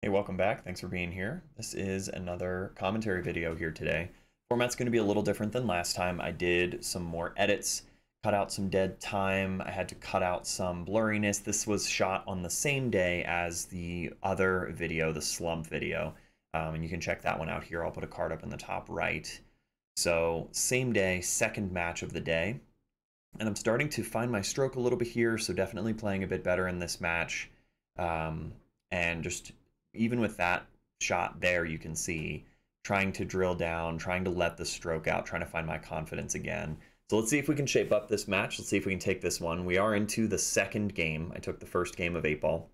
Hey, welcome back. Thanks for being here. This is another commentary video here today. Format's going to be a little different than last time. I did some more edits, cut out some dead time. I had to cut out some blurriness. This was shot on the same day as the other video, the slump video. And you can check that one out here. I'll put a card up in the top right. So same day, second match of the day. And I'm starting to find my stroke a little bit here, so definitely playing a bit better in this match. And just even with that shot there, you can see trying to drill down, trying to let the stroke out, trying to find my confidence again. So let's see if we can shape up this match. Let's see if we can take this one. We are into the second game. I took the first game of 8-ball.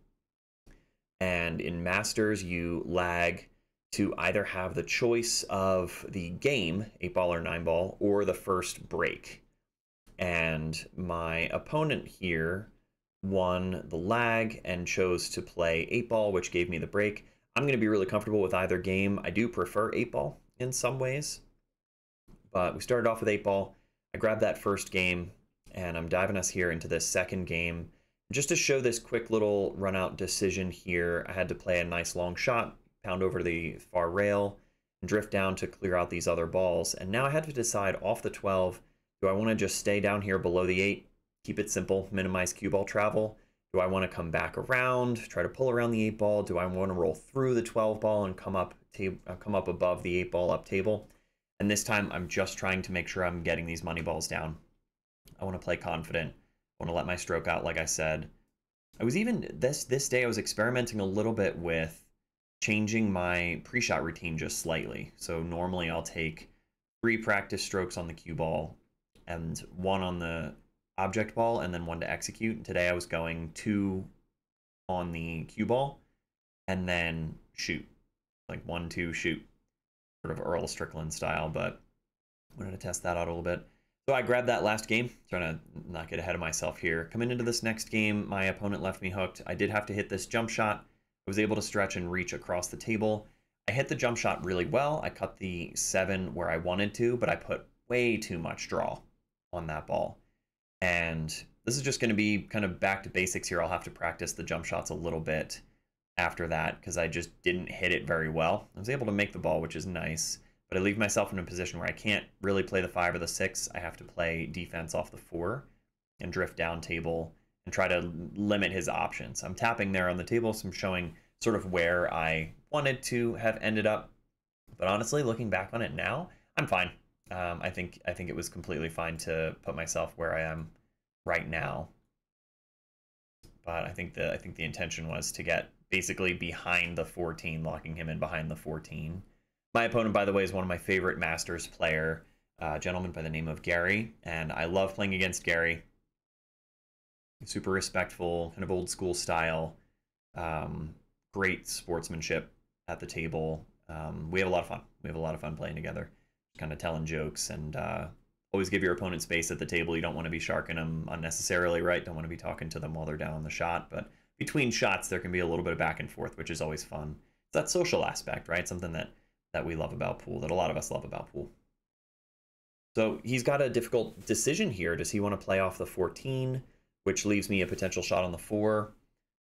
And in Masters, you lag to either have the choice of the game, 8-ball or 9-ball, or the first break. And my opponent here won the lag and chose to play 8-ball, which gave me the break. I'm going to be really comfortable with either game. I do prefer 8-ball in some ways, but we started off with 8-ball. I grabbed that first game, and I'm diving us here into this second game. Just to show this quick little run-out decision here, I had to play a nice long shot, pound over the far rail, and drift down to clear out these other balls. And now I had to decide off the 12, do I want to just stay down here below the 8, keep it simple, minimize cue ball travel? Do I want to come back around, try to pull around the 8-ball? Do I want to roll through the 12-ball and come up above the 8-ball up table? And this time, I'm just trying to make sure I'm getting these money balls down. I want to play confident. I want to let my stroke out, like I said. I was even, this day, I was experimenting a little bit with changing my pre-shot routine just slightly. So normally I'll take 3 practice strokes on the cue ball and 1 on the object ball and then 1 to execute. Today I was going 2 on the cue ball and then shoot. Like 1, 2, shoot. Sort of Earl Strickland style, but I wanted to test that out a little bit. So I grabbed that last game, trying to not get ahead of myself here. Coming into this next game, my opponent left me hooked. I did have to hit this jump shot. I was able to stretch and reach across the table. I hit the jump shot really well. I cut the 7 where I wanted to, but I put way too much draw on that ball. And this is just going to be kind of back to basics here. I'll have to practice the jump shots a little bit after that because I just didn't hit it very well. I was able to make the ball, which is nice, but I leave myself in a position where I can't really play the 5 or the 6. I have to play defense off the 4 and drift down table and try to limit his options. I'm tapping there on the table, so I'm showing sort of where I wanted to have ended up. But honestly, looking back on it now, I'm fine. I think it was completely fine to put myself where I am right now. But I think the intention was to get basically behind the 14, locking him in behind the 14. My opponent, by the way, is one of my favorite Masters player, a gentleman by the name of Gary, and I love playing against Gary. Super respectful, kind of old school style, great sportsmanship at the table. We have a lot of fun. We have a lot of fun playing together, kind of telling jokes, and always give your opponent space at the table. You don't want to be sharking them unnecessarily, right? Don't want to be talking to them while they're down on the shot, but between shots, there can be a little bit of back and forth, which is always fun. It's that social aspect, right? Something that we love about pool, that a lot of us love about pool. So he's got a difficult decision here. Does he want to play off the 14, which leaves me a potential shot on the 4,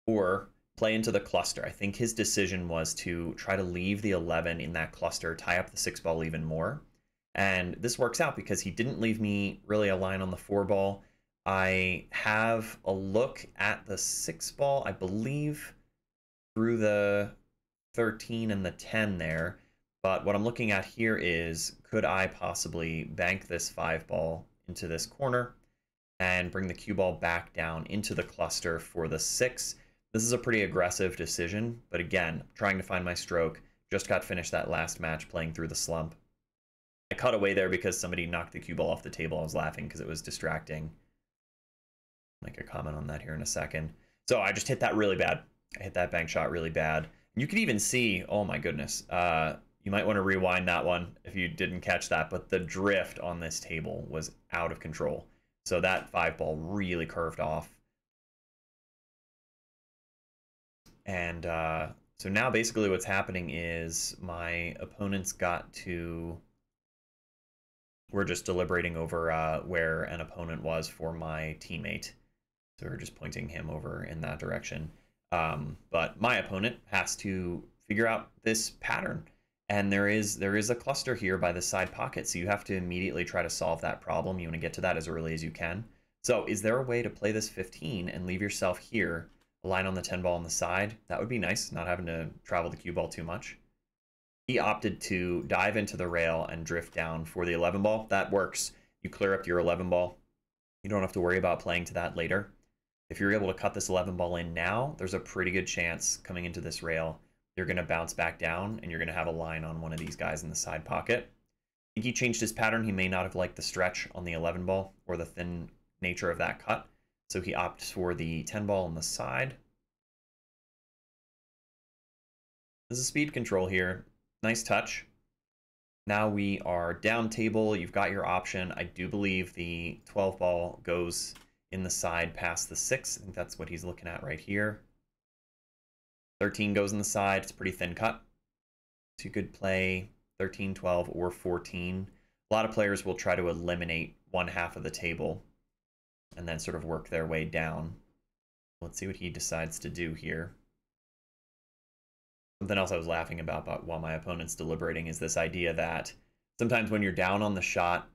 or play into the cluster? I think his decision was to try to leave the 11 in that cluster, tie up the 6-ball even more. And this works out because he didn't leave me really a line on the 4-ball. I have a look at the 6-ball, I believe, through the 13 and the 10 there. But what I'm looking at here is, could I possibly bank this 5-ball into this corner and bring the cue ball back down into the cluster for the 6? This is a pretty aggressive decision, but again, trying to find my stroke. Just got finished that last match playing through the slump. I cut away there because somebody knocked the cue ball off the table. I was laughing because it was distracting. I'll make a comment on that here in a second. So I just hit that really bad. I hit that bank shot really bad. You could even see, oh my goodness, you might want to rewind that one if you didn't catch that, but the drift on this table was out of control. So that 5-ball really curved off. And so now basically what's happening is my opponent's got to... We're just deliberating over where an opponent was for my teammate. So we're just pointing him over in that direction. But my opponent has to figure out this pattern. And there is a cluster here by the side pocket, so you have to immediately try to solve that problem. You want to get to that as early as you can. So is there a way to play this 15 and leave yourself here, a line on the 10 ball on the side? That would be nice, not having to travel the cue ball too much. He opted to dive into the rail and drift down for the 11 ball. That works. You clear up your 11 ball. You don't have to worry about playing to that later. If you're able to cut this 11 ball in now, there's a pretty good chance coming into this rail, you're going to bounce back down and you're going to have a line on one of these guys in the side pocket. I think he changed his pattern. He may not have liked the stretch on the 11 ball or the thin nature of that cut. So he opts for the 10 ball on the side. There's a speed control here. Nice touch. Now we are down table. You've got your option. I do believe the 12 ball goes in the side past the 6. I think that's what he's looking at right here. 13 goes in the side. It's a pretty thin cut. So you could play 13, 12, or 14. A lot of players will try to eliminate one half of the table and then sort of work their way down. Let's see what he decides to do here. Something else I was laughing about while my opponent's deliberating is this idea that sometimes when you're down on the shot,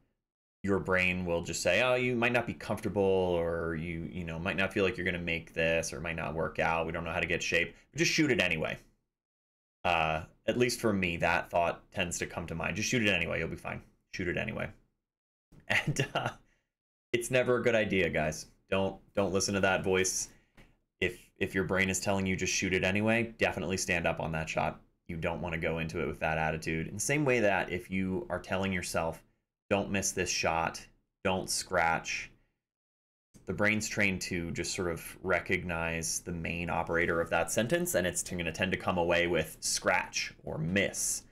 your brain will just say, oh, you might not be comfortable, or you know, might not feel like you're going to make this, or might not work out. We don't know how to get shape. But just shoot it anyway. At least for me, that thought tends to come to mind. Just shoot it anyway. You'll be fine. Shoot it anyway. And it's never a good idea, guys. Don't listen to that voice. If your brain is telling you just shoot it anyway, definitely stand up on that shot. You don't want to go into it with that attitude. In the same way that if you are telling yourself, don't miss this shot, don't scratch, the brain's trained to just sort of recognize the main operator of that sentence, and it's going to tend to come away with scratch or miss.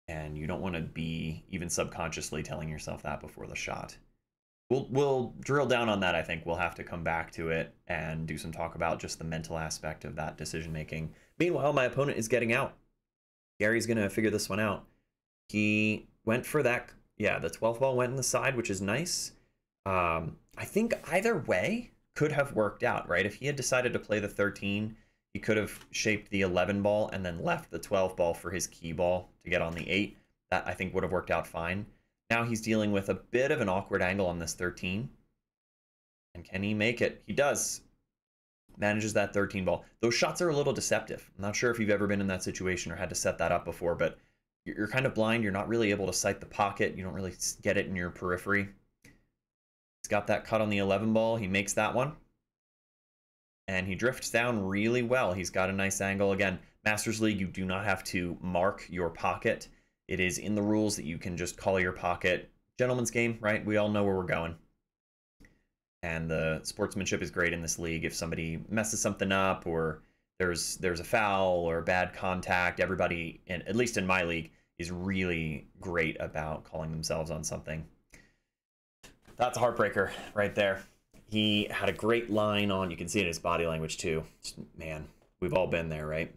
And you don't want to be even subconsciously telling yourself that before the shot. We'll drill down on that. I think we'll have to come back to it and do some talk about just the mental aspect of that decision making. Meanwhile, my opponent is getting out. Gary's going to figure this one out. He went for that. Yeah, the 12 ball went in the side, which is nice. I think either way could have worked out, right? If he had decided to play the 13, he could have shaped the 11 ball and then left the 12 ball for his key ball to get on the 8. That I think would have worked out fine. Now he's dealing with a bit of an awkward angle on this 13. And can he make it? He does. Manages that 13 ball. Those shots are a little deceptive. I'm not sure if you've ever been in that situation or had to set that up before, but you're kind of blind. You're not really able to sight the pocket. You don't really get it in your periphery. He's got that cut on the 11 ball. He makes that one. And he drifts down really well. He's got a nice angle. Again, Masters League, you do not have to mark your pocket. It is in the rules that you can just call your pocket. Gentleman's game, right? We all know where we're going. And the sportsmanship is great in this league. If somebody messes something up, or there's a foul or bad contact, everybody, at least in my league, is really great about calling themselves on something. That's a heartbreaker right there. He had a great line on, you can see it in his body language too. Man, we've all been there, right?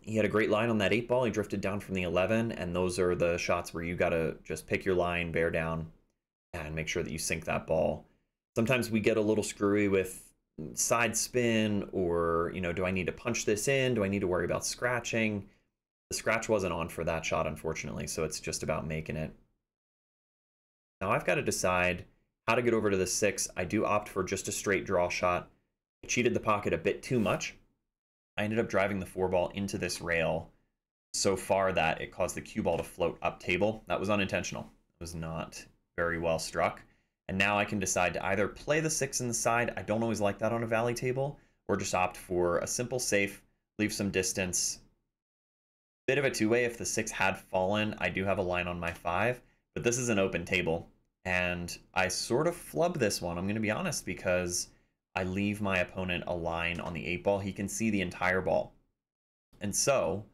He had a great line on that 8 ball. He drifted down from the 11, and those are the shots where you got to just pick your line, bear down, and make sure that you sink that ball. Sometimes we get a little screwy with side spin, or, you know, do I need to punch this in? Do I need to worry about scratching? The scratch wasn't on for that shot, unfortunately, so it's just about making it. Now I've got to decide how to get over to the 6. I do opt for just a straight draw shot. I cheated the pocket a bit too much. I ended up driving the 4 ball into this rail so far that it caused the cue ball to float up table. That was unintentional. It was not very well struck. And now I can decide to either play the 6 in the side. I don't always like that on a valley table, or just opt for a simple safe, leave some distance. Bit of a two-way. If the 6 had fallen, I do have a line on my 5, but this is an open table. And I sort of flub this one, I'm going to be honest, because I leave my opponent a line on the 8 ball. He can see the entire ball. And so,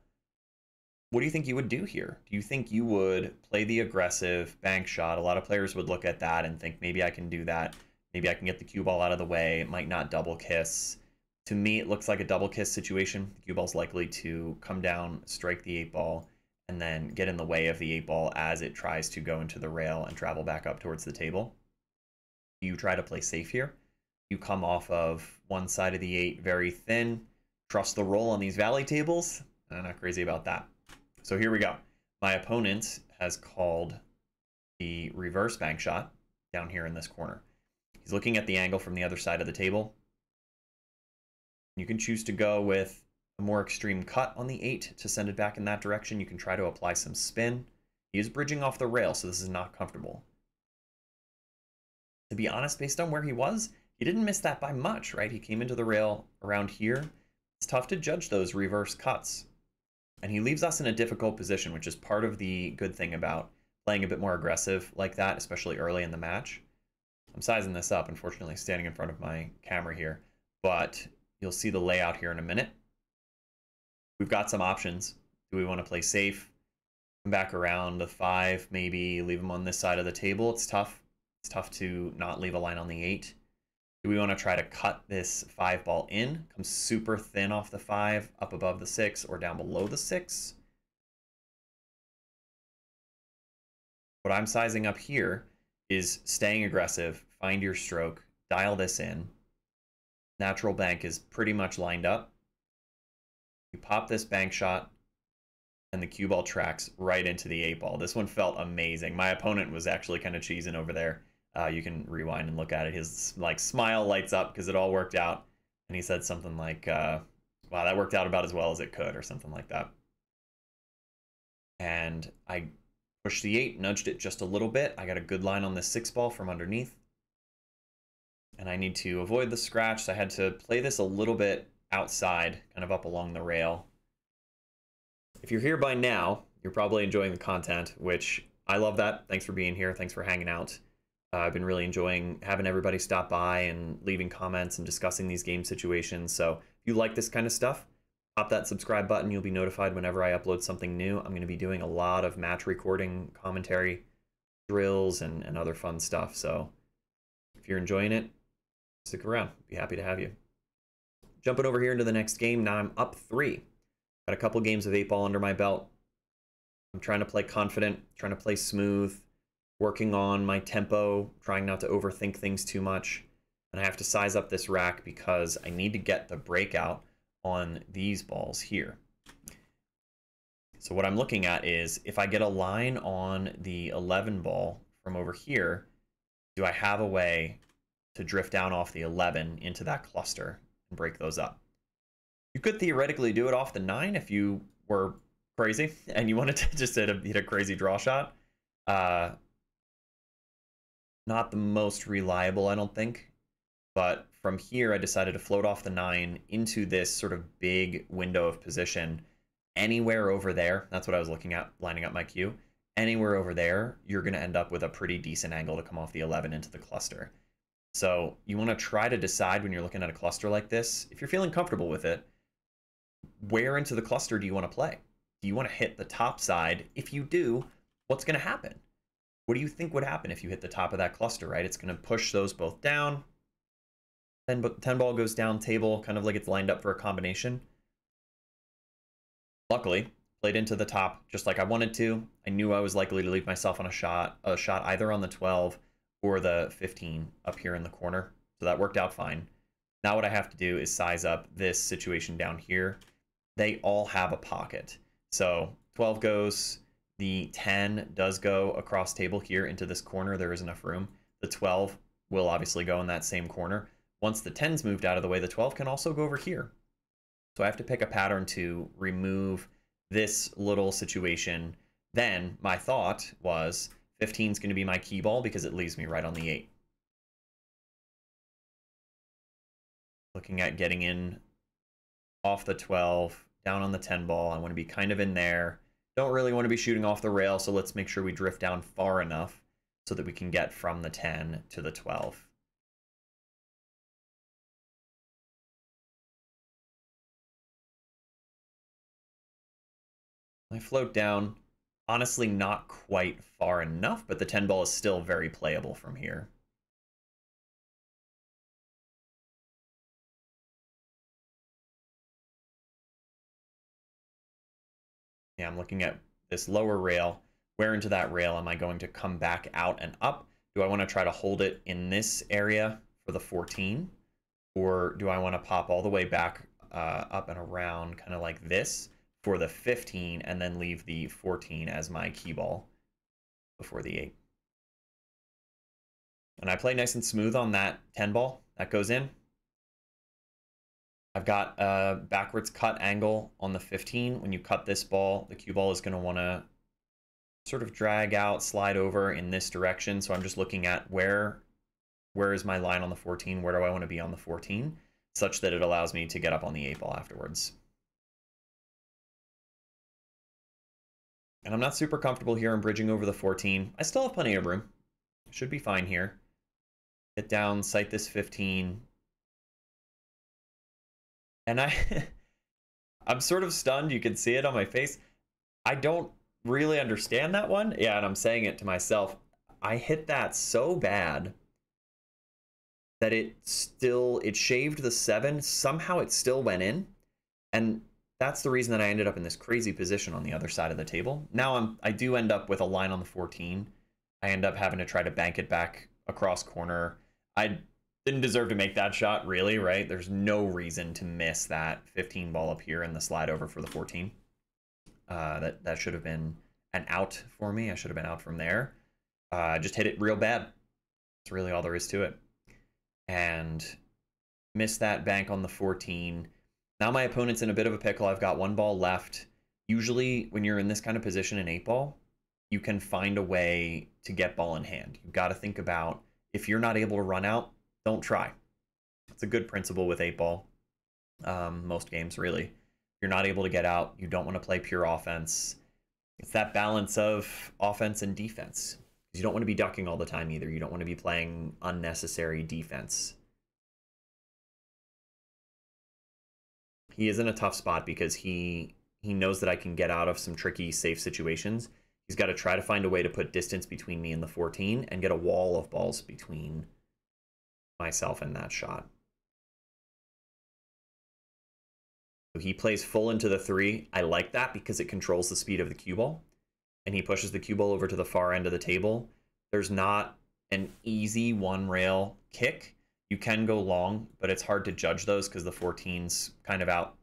what do you think you would do here? Do you think you would play the aggressive bank shot? A lot of players would look at that and think, maybe I can do that. Maybe I can get the cue ball out of the way. It might not double kiss. To me, it looks like a double kiss situation. The cue ball's likely to come down, strike the 8 ball, and then get in the way of the 8 ball as it tries to go into the rail and travel back up towards the table. You try to play safe here. You come off of one side of the 8 very thin, trust the roll on these valley tables. I'm not crazy about that. So here we go. My opponent has called the reverse bank shot down here in this corner. He's looking at the angle from the other side of the table. You can choose to go with a more extreme cut on the 8 to send it back in that direction. You can try to apply some spin. He is bridging off the rail, so this is not comfortable. To be honest, based on where he was, he didn't miss that by much, right? He came into the rail around here. It's tough to judge those reverse cuts. And he leaves us in a difficult position, which is part of the good thing about playing a bit more aggressive like that, especially early in the match. I'm sizing this up, unfortunately, standing in front of my camera here, but you'll see the layout here in a minute. We've got some options. Do we want to play safe? Come back around the 5, maybe leave him on this side of the table. It's tough. It's tough to not leave a line on the 8. Do we want to try to cut this 5 ball in, come super thin off the 5, up above the 6, or down below the 6? What I'm sizing up here is staying aggressive, find your stroke, dial this in. Natural bank is pretty much lined up. You pop this bank shot, and the cue ball tracks right into the 8 ball. This one felt amazing. My opponent was actually kind of cheesing over there. You can rewind and look at it. His like smile lights up because it all worked out. And he said something like, wow, that worked out about as well as it could, or something like that. And I pushed the 8, nudged it just a little bit. I got a good line on this 6 ball from underneath. And I need to avoid the scratch, so I had to play this a little bit outside, kind of up along the rail. If you're here by now, you're probably enjoying the content, which I love that. Thanks for being here. Thanks for hanging out. I've been really enjoying having everybody stop by and leaving comments and discussing these game situations. So if you like this kind of stuff, pop that subscribe button. You'll be notified whenever I upload something new. I'm going to be doing a lot of match recording, commentary, drills, and other fun stuff. So if you're enjoying it, stick around. Be happy to have you. Jumping over here into the next game. Now I'm up 3. Got a couple games of 8-ball under my belt. I'm trying to play confident, trying to play smooth, working on my tempo, trying not to overthink things too much. And I have to size up this rack because I need to get the breakout on these balls here. So what I'm looking at is if I get a line on the 11 ball from over here, do I have a way to drift down off the 11 into that cluster and break those up? You could theoretically do it off the 9 if you were crazy and you wanted to just hit a crazy draw shot. Not the most reliable, I don't think. But from here, I decided to float off the 9 into this sort of big window of position. Anywhere over there, that's what I was looking at, lining up my cue. Anywhere over there, you're going to end up with a pretty decent angle to come off the 11 into the cluster. So you want to try to decide when you're looking at a cluster like this, if you're feeling comfortable with it, where into the cluster do you want to play? Do you want to hit the top side? If you do, what's going to happen? What do you think would happen if you hit the top of that cluster, right? It's going to push those both down. Then 10 ball goes down table, kind of like it's lined up for a combination. Luckily, played into the top just like I wanted to. I knew I was likely to leave myself on a shot either on the 12 or the 15 up here in the corner. So that worked out fine. Now what I have to do is size up this situation down here. They all have a pocket. So 12 goes, the 10 does go across table here into this corner. There is enough room. The 12 will obviously go in that same corner. Once the 10's moved out of the way, the 12 can also go over here. So I have to pick a pattern to remove this little situation. Then my thought was 15 is going to be my key ball because it leaves me right on the 8. Looking at getting in off the 12, down on the 10 ball. I want to be kind of in there. Don't really want to be shooting off the rail, so let's make sure we drift down far enough so that we can get from the 10 to the 12. I float down, honestly not quite far enough, but the 10 ball is still very playable from here. Yeah, I'm looking at this lower rail. Where into that rail am I going to come back out and up? Do I want to try to hold it in this area for the 14? Or do I want to pop all the way back up and around kind of like this for the 15 and then leave the 14 as my key ball before the 8. And I play nice and smooth on that 10 ball. That goes in. I've got a backwards cut angle on the 15. When you cut this ball, the cue ball is going to want to sort of drag out, slide over in this direction. So I'm just looking at where is my line on the 14? Where do I want to be on the 14? Such that it allows me to get up on the 8 ball afterwards. And I'm not super comfortable here in bridging over the 14. I still have plenty of room. Should be fine here. Get down, sight this 15. And I'm sort of stunned. You can see it on my face. I don't really understand that one. Yeah, and I'm saying it to myself. I hit that so bad that it shaved the 7. Somehow it still went in. And that's the reason that I ended up in this crazy position on the other side of the table. Now I do end up with a line on the 14. I end up having to try to bank it back across corner. I didn't deserve to make that shot, really, right? There's no reason to miss that 15 ball up here and the slide over for the 14. That should have been an out for me. I should have been out from there. Just hit it real bad. That's really all there is to it. And missed that bank on the 14. Now my opponent's in a bit of a pickle. I've got 1 ball left. Usually when you're in this kind of position in 8 ball, you can find a way to get ball in hand. You've got to think about, if you're not able to run out, don't try. It's a good principle with 8 ball. Most games, really. If you're not able to get out, you don't want to play pure offense. It's that balance of offense and defense. You don't want to be ducking all the time either. You don't want to be playing unnecessary defense. He is in a tough spot because he knows that I can get out of some tricky, safe situations. He's got to try to find a way to put distance between me and the 14 and get a wall of balls between myself and that shot. So he plays full into the 3. I like that because it controls the speed of the cue ball. And he pushes the cue ball over to the far end of the table. There's not an easy one rail kick. You can go long, but it's hard to judge those because the 14's kind of out.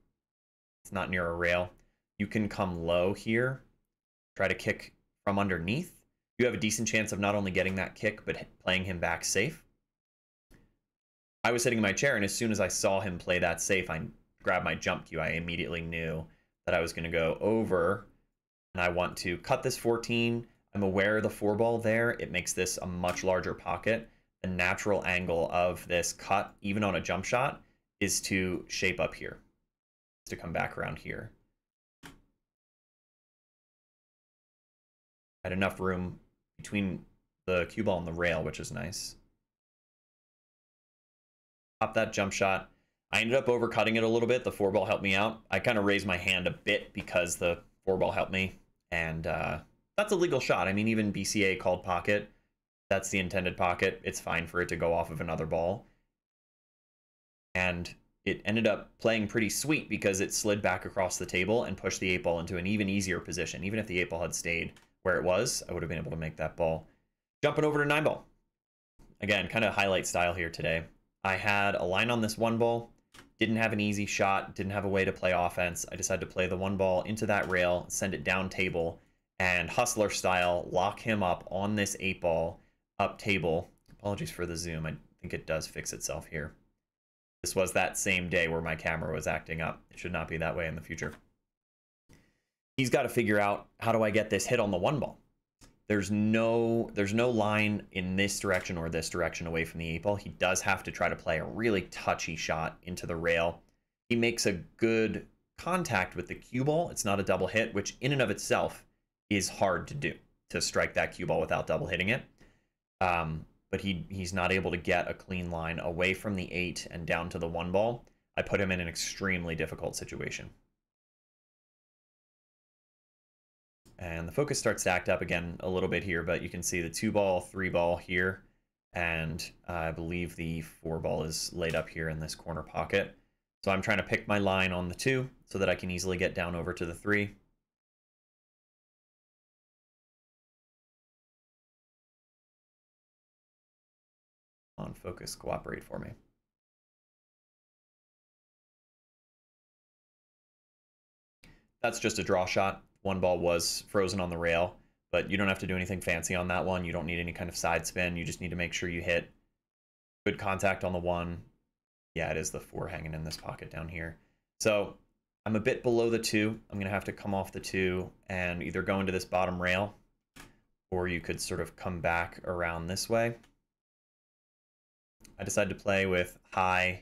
It's not near a rail. You can come low here, try to kick from underneath. You have a decent chance of not only getting that kick, but playing him back safe. I was sitting in my chair, and as soon as I saw him play that safe, I grabbed my jump cue. I immediately knew that I was going to go over, and I want to cut this 14. I'm aware of the 4 ball there. It makes this a much larger pocket. The natural angle of this cut, even on a jump shot, is to shape up here, to come back around here. I had enough room between the cue ball and the rail, which is nice. Pop that jump shot. I ended up overcutting it a little bit. The 4 ball helped me out. I kind of raised my hand a bit because the 4 ball helped me. And that's a legal shot. I mean, even BCA called pocket. That's the intended pocket. It's fine for it to go off of another ball. And it ended up playing pretty sweet because it slid back across the table and pushed the 8 ball into an even easier position. Even if the 8 ball had stayed where it was, I would have been able to make that ball. Jumping over to 9 ball. Again, kind of highlight style here today. I had a line on this 1 ball. Didn't have an easy shot. Didn't have a way to play offense. I decided to play the 1 ball into that rail, send it down table, and hustler style lock him up on this 8 ball up table. Apologies for the zoom. I think it does fix itself here. This was that same day where my camera was acting up. It should not be that way in the future. He's got to figure out, how do I get this hit on the 1 ball? There's no line in this direction or this direction away from the 8 ball. He does have to try to play a really touchy shot into the rail. He makes a good contact with the cue ball. It's not a double hit, which in and of itself is hard to do, to strike that cue ball without double hitting it. But he's not able to get a clean line away from the 8 and down to the 1 ball. I put him in an extremely difficult situation. And the focus starts stacked up again a little bit here, but you can see the 2 ball, 3 ball here, and I believe the 4 ball is laid up here in this corner pocket. So I'm trying to pick my line on the 2 so that I can easily get down over to the 3. On focus, cooperate for me. that's just a draw shot. One ball was frozen on the rail, but you don't have to do anything fancy on that one. You don't need any kind of side spin. You just need to make sure you hit good contact on the one. Yeah, it is the 4 hanging in this pocket down here. So I'm a bit below the 2. I'm going to have to come off the 2 and either go into this bottom rail, or you could sort of come back around this way. I decided to play with high,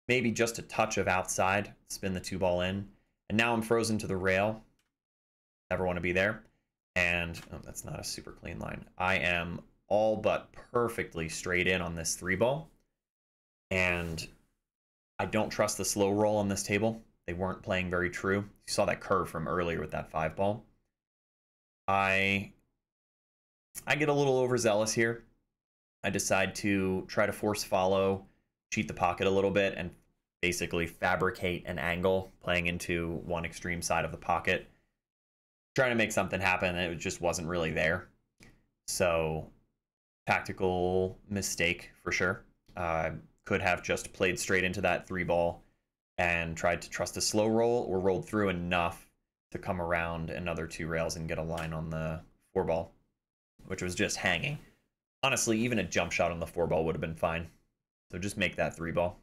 maybe just a touch of outside, spin the 2 ball in. And now I'm frozen to the rail. Never want to be there. And oh, that's not a super clean line. I am all but perfectly straight in on this 3 ball. And I don't trust the slow roll on this table. They weren't playing very true. You saw that curve from earlier with that 5 ball. I get a little overzealous here. I decide to try to force follow, cheat the pocket a little bit, and basically fabricate an angle playing into one extreme side of the pocket. Trying to make something happen, and it just wasn't really there. So, tactical mistake for sure. Could have just played straight into that 3 ball and tried to trust a slow roll, or rolled through enough to come around another 2 rails and get a line on the 4 ball, which was just hanging. Honestly, even a jump shot on the 4 ball would have been fine. So just make that 3 ball.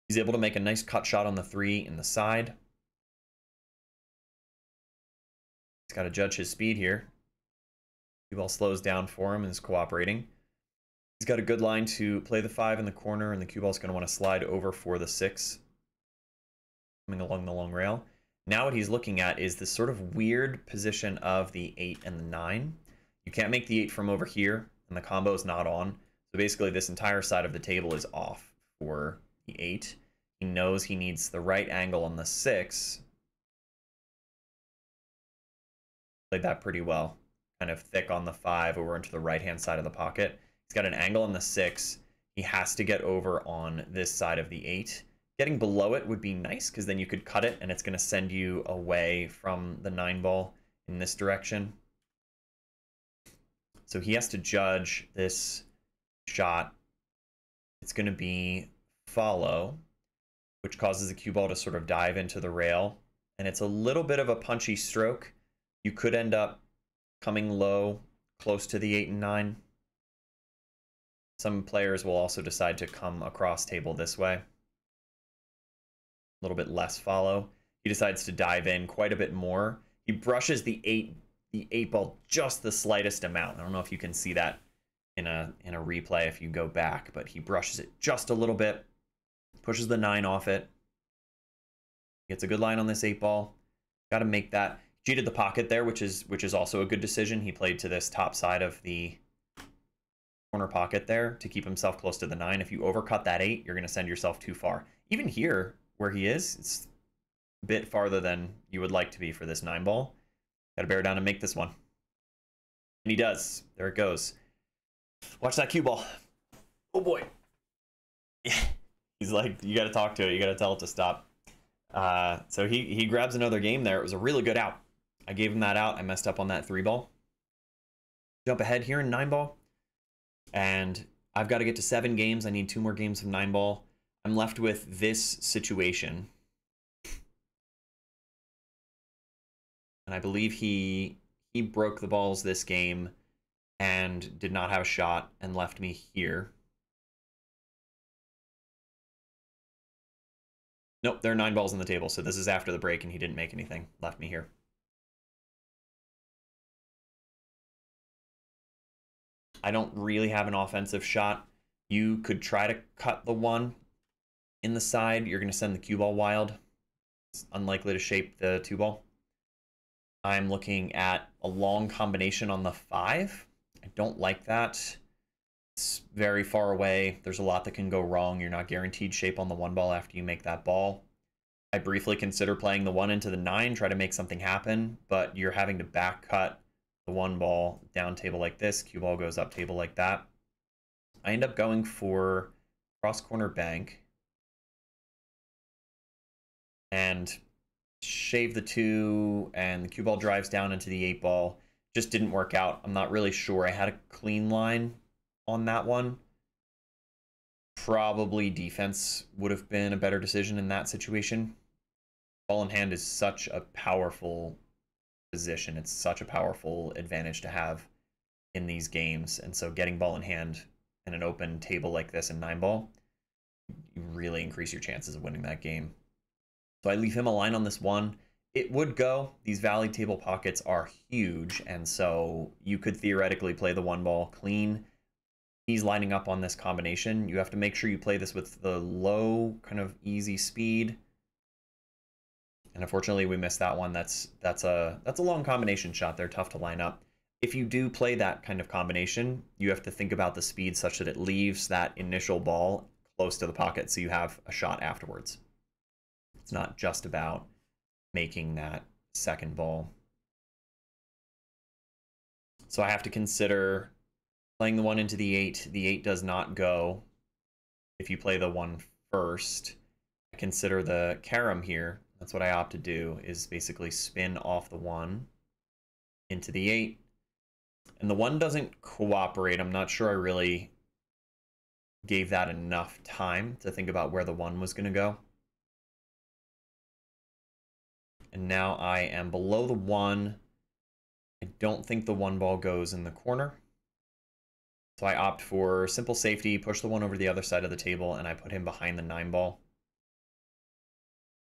He's able to make a nice cut shot on the 3 in the side. He's got to judge his speed here. Cue ball slows down for him and is cooperating. He's got a good line to play the 5 in the corner, and the cue ball's going to want to slide over for the 6, coming along the long rail. Now what he's looking at is this sort of weird position of the 8 and the 9. You can't make the 8 from over here, and the combo is not on. So basically this entire side of the table is off for the 8. He knows he needs the right angle on the 6. Played that pretty well. Kind of thick on the 5 over into the right-hand side of the pocket. He's got an angle on the 6. He has to get over on this side of the 8. Getting below it would be nice, because then you could cut it, and it's going to send you away from the 9 ball in this direction. So he has to judge this shot. It's going to be follow, which causes the cue ball to sort of dive into the rail. And it's a little bit of a punchy stroke. You could end up coming low, close to the 8 and 9. Some players will also decide to come across table this way. A little bit less follow. He decides to dive in quite a bit more. He brushes the 8 ball just the slightest amount. I don't know if you can see that in a replay if you go back, but he brushes it just a little bit, pushes the 9 off it. Gets a good line on this 8 ball. Got to make that. Cheated the pocket there, which is also a good decision. He played to this top side of the corner pocket there to keep himself close to the 9. If you overcut that 8, you're going to send yourself too far. Even here, where he is, it's a bit farther than you would like to be for this 9 ball. Got to bear down and make this one. And he does. There it goes. Watch that cue ball. Oh boy. He's like, you got to talk to it. You got to tell it to stop. So he grabs another game there. It was a really good out. I gave him that out. I messed up on that 3 ball. Jump ahead here in 9 ball. And I've got to get to 7 games. I need 2 more games of 9 ball. I'm left with this situation. And I believe he broke the balls this game and did not have a shot and left me here. Nope, there are 9 balls on the table, so this is after the break and he didn't make anything. Left me here. I don't really have an offensive shot. You could try to cut the 1 in the side. You're going to send the cue ball wild. It's unlikely to shape the 2 ball. I'm looking at a long combination on the 5. I don't like that. It's very far away. There's a lot that can go wrong. You're not guaranteed shape on the 1 ball after you make that ball. I briefly consider playing the 1 into the 9, try to make something happen, but you're having to back cut the 1 ball down table like this. Cue ball goes up table like that. I end up going for cross corner bank and shave the 2, and the cue ball drives down into the 8 ball. Just didn't work out. I'm not really sure. I had a clean line on that one. Probably defense would have been a better decision in that situation. Ball in hand is such a powerful position. It's such a powerful advantage to have in these games. And so getting ball in hand in an open table like this in 9-ball, you really increase your chances of winning that game. So I leave him a line on this one. It would go. These valley table pockets are huge, and so you could theoretically play the 1-ball clean. He's lining up on this combination. You have to make sure you play this with the low, kind of easy speed. And unfortunately, we missed that one. That's a long combination shot. They're tough to line up. If you do play that kind of combination, you have to think about the speed such that it leaves that initial ball close to the pocket so you have a shot afterwards. It's not just about making that second ball. So I have to consider playing the 1 into the 8. The 8 does not go if you play the 1 first. I consider the carom here. That's what I opt to do, is basically spin off the 1 into the 8. And the 1 doesn't cooperate. I'm not sure I really gave that enough time to think about where the 1 was going to go. And now I am below the 1. I don't think the 1-ball goes in the corner. So I opt for simple safety, push the 1 over the other side of the table, and I put him behind the 9-ball.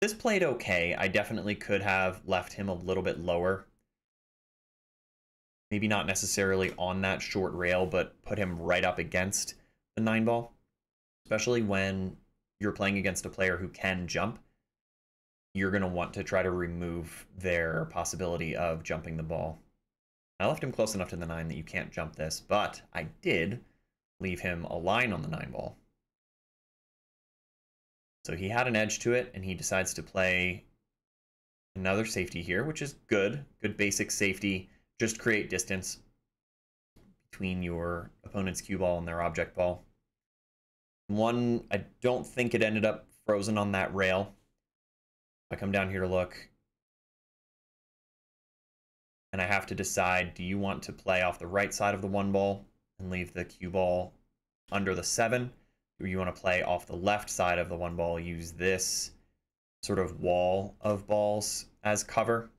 This played okay. I definitely could have left him a little bit lower. Maybe not necessarily on that short rail, but put him right up against the 9-ball. Especially when you're playing against a player who can jump. You're going to want to try to remove their possibility of jumping the ball. I left him close enough to the 9 that you can't jump this, but I did leave him a line on the 9-ball. So he had an edge to it, and he decides to play another safety here, which is good. Good basic safety. Just create distance between your opponent's cue ball and their object ball. One, I don't think it ended up frozen on that rail. I come down here to look, and I have to decide, do you want to play off the right side of the 1-ball and leave the cue ball under the 7? Or you want to play off the left side of the 1-ball, use this sort of wall of balls as cover?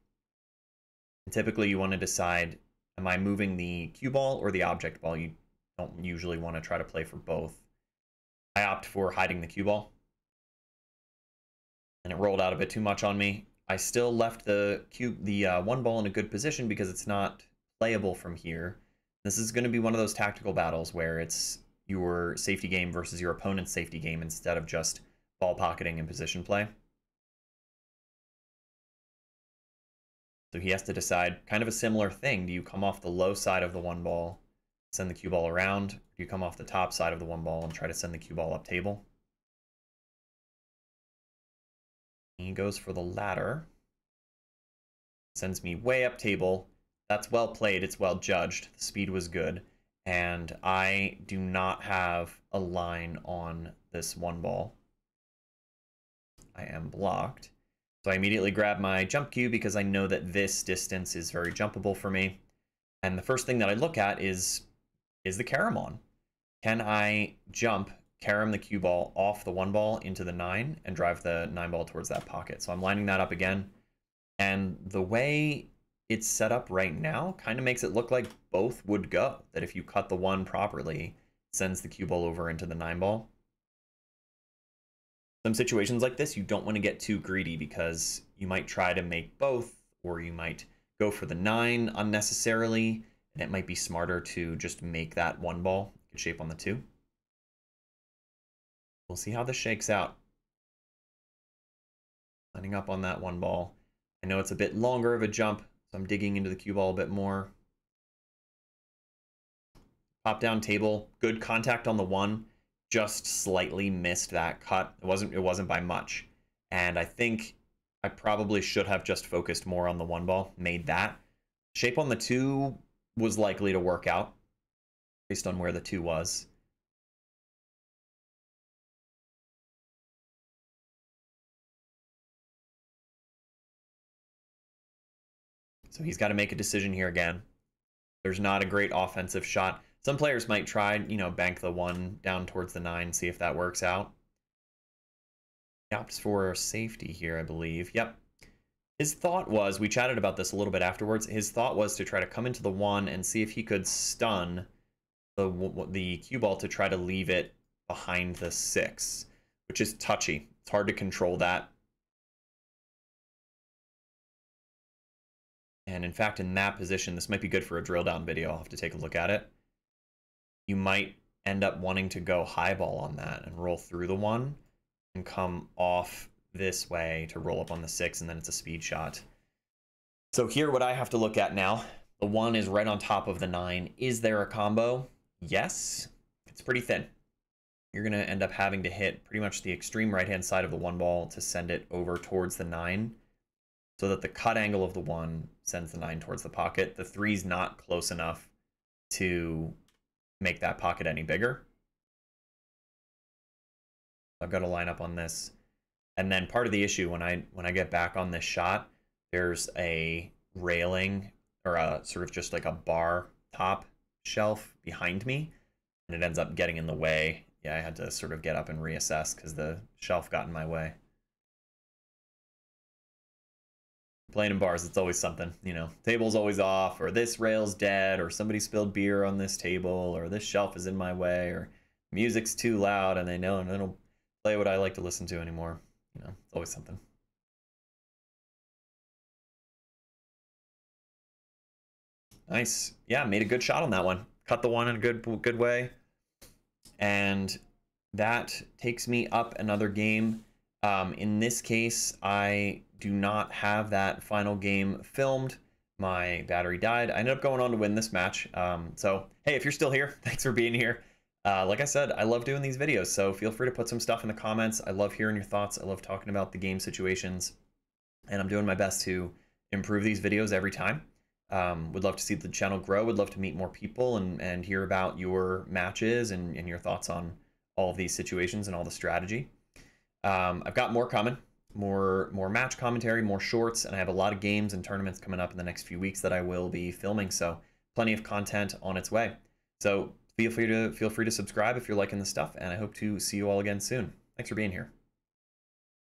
And typically you want to decide, am I moving the cue ball or the object ball? You don't usually want to try to play for both. I opt for hiding the cue ball. And it rolled out a bit too much on me. I still left the 1-ball in a good position because it's not playable from here. This is going to be one of those tactical battles where it's your safety game versus your opponent's safety game instead of just ball pocketing and position play. So he has to decide kind of a similar thing. Do you come off the low side of the 1-ball, send the cue ball around? Or do you come off the top side of the 1-ball and try to send the cue ball up table? He goes for the latter. Sends me way up table. That's well played. It's well judged. The speed was good. And I do not have a line on this 1-ball. I am blocked. So I immediately grab my jump cue because I know that this distance is very jumpable for me. And the first thing that I look at is the carom on? Can I jump carom the cue ball off the 1-ball into the 9 and drive the 9-ball towards that pocket? So I'm lining that up again. And the way it's set up right now kind of makes it look like both would go. That if you cut the 1 properly, it sends the cue ball over into the 9-ball. Some situations like this, you don't want to get too greedy because you might try to make both, or you might go for the 9 unnecessarily, and it might be smarter to just make that 1-ball get shape on the 2. We'll see how this shakes out. Lining up on that 1-ball. I know it's a bit longer of a jump, so I'm digging into the cue ball a bit more. Top down table, good contact on the 1. Just slightly missed that cut. It wasn't by much. And I think I probably should have just focused more on the 1-ball, made that. Shape on the 2 was likely to work out based on where the 2 was. So he's got to make a decision here again. There's not a great offensive shot. Some players might try, bank the 1 down towards the 9, see if that works out. He opts for safety here, I believe. Yep. His thought was, we chatted about this a little bit afterwards, his thought was to try to come into the 1 and see if he could stun the cue ball to try to leave it behind the 6, which is touchy. It's hard to control that. And in fact, in that position, this might be good for a drill down video. I'll have to take a look at it. You might end up wanting to go highball on that and roll through the 1 and come off this way to roll up on the 6, and then it's a speed shot. So here, what I have to look at now, the 1 is right on top of the 9. Is there a combo? Yes. It's pretty thin. You're going to end up having to hit pretty much the extreme right-hand side of the 1 ball to send it over towards the 9, so that the cut angle of the 1 sends the 9 towards the pocket. The 3's not close enough to make that pocket any bigger. I've got to line up on this. And then part of the issue when I get back on this shot, there's a railing or a sort of just like a bar top shelf behind me, and it ends up getting in the way. Yeah, I had to sort of get up and reassess because the shelf got in my way. Playing in bars, it's always something, you know. Table's always off, or this rail's dead, or somebody spilled beer on this table, or this shelf is in my way, or music's too loud and they don't play what I like to listen to anymore. You know, it's always something. Nice. Yeah, made a good shot on that one. Cut the 1 in a good way. And that takes me up another game. In this case, I do not have that final game filmed. My battery died. I ended up going on to win this match. So, hey, if you're still here, thanks for being here. Like I said, I love doing these videos, so feel free to put some stuff in the comments. I love hearing your thoughts. I love talking about the game situations, and I'm doing my best to improve these videos every time. Would love to see the channel grow. Would love to meet more people and hear about your matches and your thoughts on all of these situations and all the strategy. I've got more coming, more match commentary, more shorts, and I have a lot of games and tournaments coming up in the next few weeks that I will be filming, so plenty of content on its way. So feel free to subscribe if you're liking the stuff, and I hope to see you all again soon. Thanks for being here.